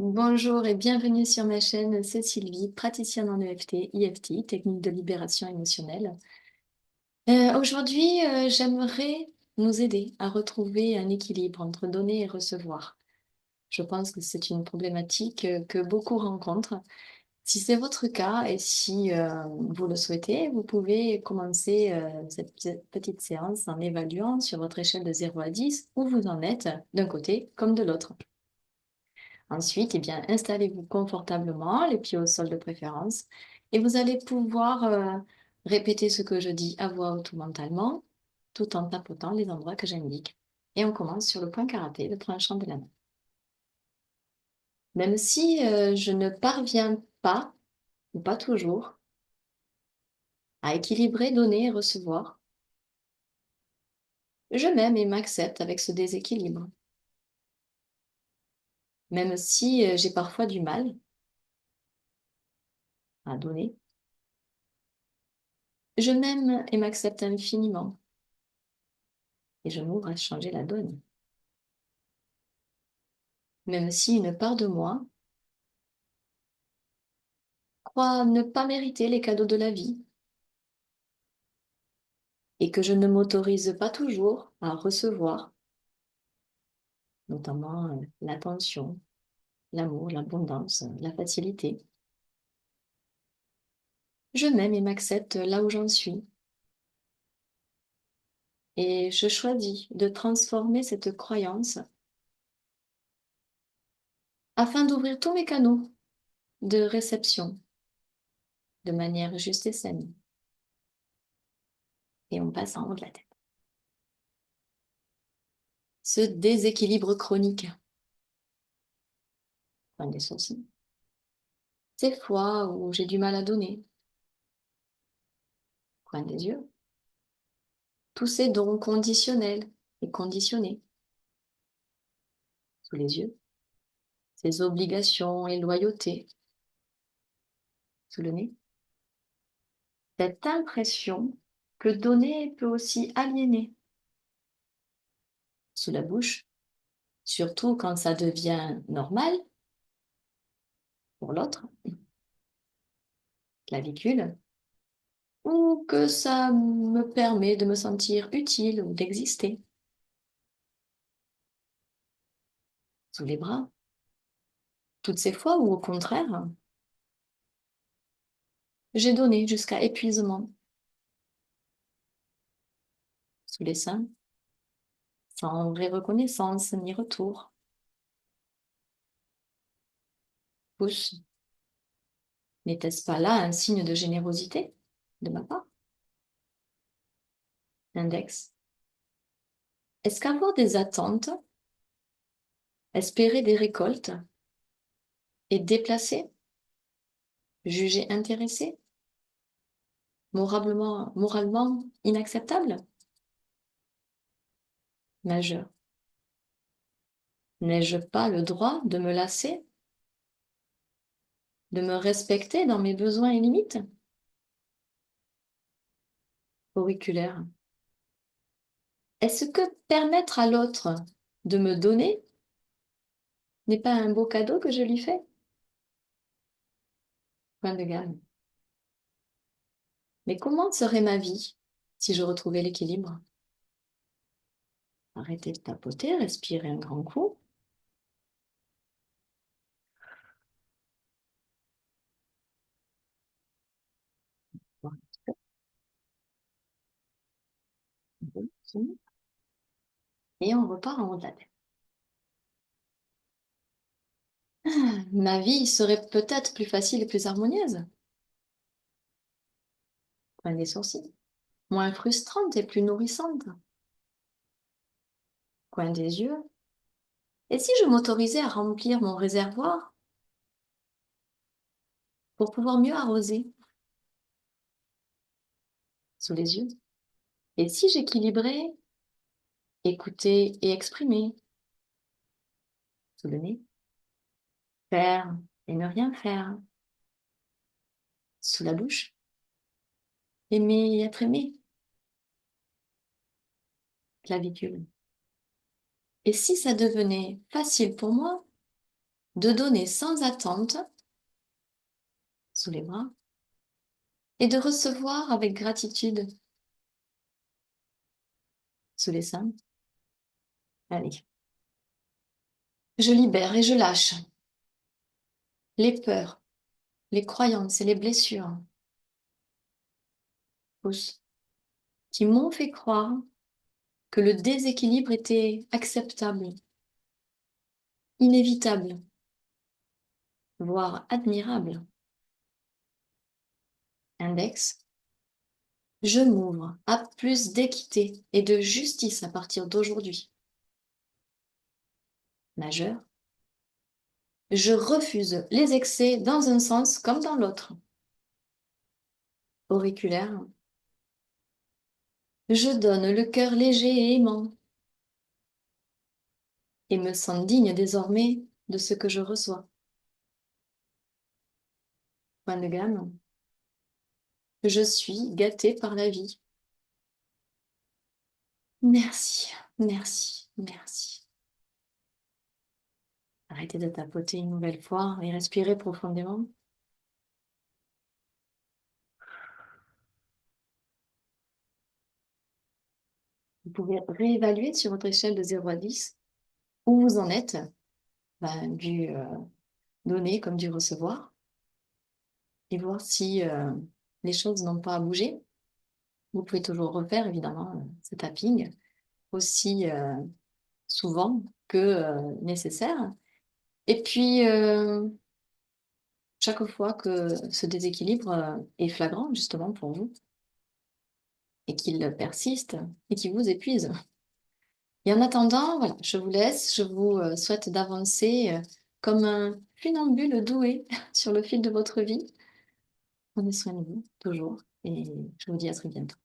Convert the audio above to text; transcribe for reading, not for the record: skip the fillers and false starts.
Bonjour et bienvenue sur ma chaîne, c'est Sylvie, praticienne en EFT, IFT, technique de libération émotionnelle. Aujourd'hui, j'aimerais nous aider à retrouver un équilibre entre donner et recevoir. Je pense que c'est une problématique que beaucoup rencontrent. Si c'est votre cas et si vous le souhaitez, vous pouvez commencer cette petite séance en évaluant sur votre échelle de 0 à 10 où vous en êtes d'un côté comme de l'autre. Ensuite, eh bien, installez-vous confortablement, les pieds au sol de préférence, et vous allez pouvoir répéter ce que je dis à voix haute ou mentalement, tout en tapotant les endroits que j'indique. Et on commence sur le point karaté, le tranchant de la main. Même si je ne parviens pas, ou pas toujours, à équilibrer donner et recevoir, je m'aime et m'accepte avec ce déséquilibre. Même si j'ai parfois du mal à donner, je m'aime et m'accepte infiniment. Et je m'ouvre à changer la donne. Même si une part de moi croit ne pas mériter les cadeaux de la vie et que je ne m'autorise pas toujours à recevoir, notamment l'attention, l'amour, l'abondance, la facilité. Je m'aime et m'accepte là où j'en suis. Et je choisis de transformer cette croyance afin d'ouvrir tous mes canaux de réception de manière juste et saine. Et on passe en haut de la tête. Ce déséquilibre chronique, point des sourcils, ces fois où j'ai du mal à donner, coin des yeux, tous ces dons conditionnels et conditionnés sous les yeux, ces obligations et loyautés sous le nez, cette impression que donner peut aussi aliéner sous la bouche, surtout quand ça devient normal pour l'autre, clavicule, ou que ça me permet de me sentir utile ou d'exister sous les bras. Toutes ces fois où, au contraire, j'ai donné jusqu'à épuisement sous les seins, sans vraie reconnaissance ni retour. Pouce, n'était-ce pas là un signe de générosité de ma part? Index. Est-ce qu'avoir des attentes, espérer des récoltes et déplacer, jugé intéressé, moralement inacceptable? Majeur. N'ai-je pas le droit de me lasser, de me respecter dans mes besoins et limites? Auriculaire. Est-ce que permettre à l'autre de me donner n'est pas un beau cadeau que je lui fais? Point de gamme. Mais comment serait ma vie si je retrouvais l'équilibre? Arrêtez de tapoter, respirez un grand coup. Et on repart en haut de la tête. Ma vie serait peut-être plus facile et plus harmonieuse. Point des sourcils. Moins frustrante et plus nourrissante. Coin des yeux. Et si je m'autorisais à remplir mon réservoir pour pouvoir mieux arroser sous les yeux? Et si j'équilibrais écouter et exprimer sous le nez? Faire et ne rien faire sous la bouche? Aimer et être aimé, clavicule. Et si ça devenait facile pour moi de donner sans attente sous les bras et de recevoir avec gratitude sous les seins. Allez. Je libère et je lâche les peurs, les croyances et les blessures fausses qui m'ont fait croire que le déséquilibre était acceptable, inévitable, voire admirable. Index, je m'ouvre à plus d'équité et de justice à partir d'aujourd'hui. Majeur, je refuse les excès dans un sens comme dans l'autre. Auriculaire, je donne le cœur léger et aimant et me sens digne désormais de ce que je reçois. Point de gamme, je suis gâtée par la vie. Merci, merci, merci. Arrêtez de tapoter une nouvelle fois et respirez profondément. Vous pouvez réévaluer sur votre échelle de 0 à 10 où vous en êtes, du donner comme du recevoir, et voir si les choses n'ont pas bougé. Vous pouvez toujours refaire évidemment ce tapping aussi souvent que nécessaire. Et puis, chaque fois que ce déséquilibre est flagrant justement pour vous et qu'il persiste et qu'il vous épuise. Et en attendant, voilà, je vous laisse, je vous souhaite d'avancer comme un funambule doué sur le fil de votre vie. Prenez soin de vous, toujours, et je vous dis à très bientôt.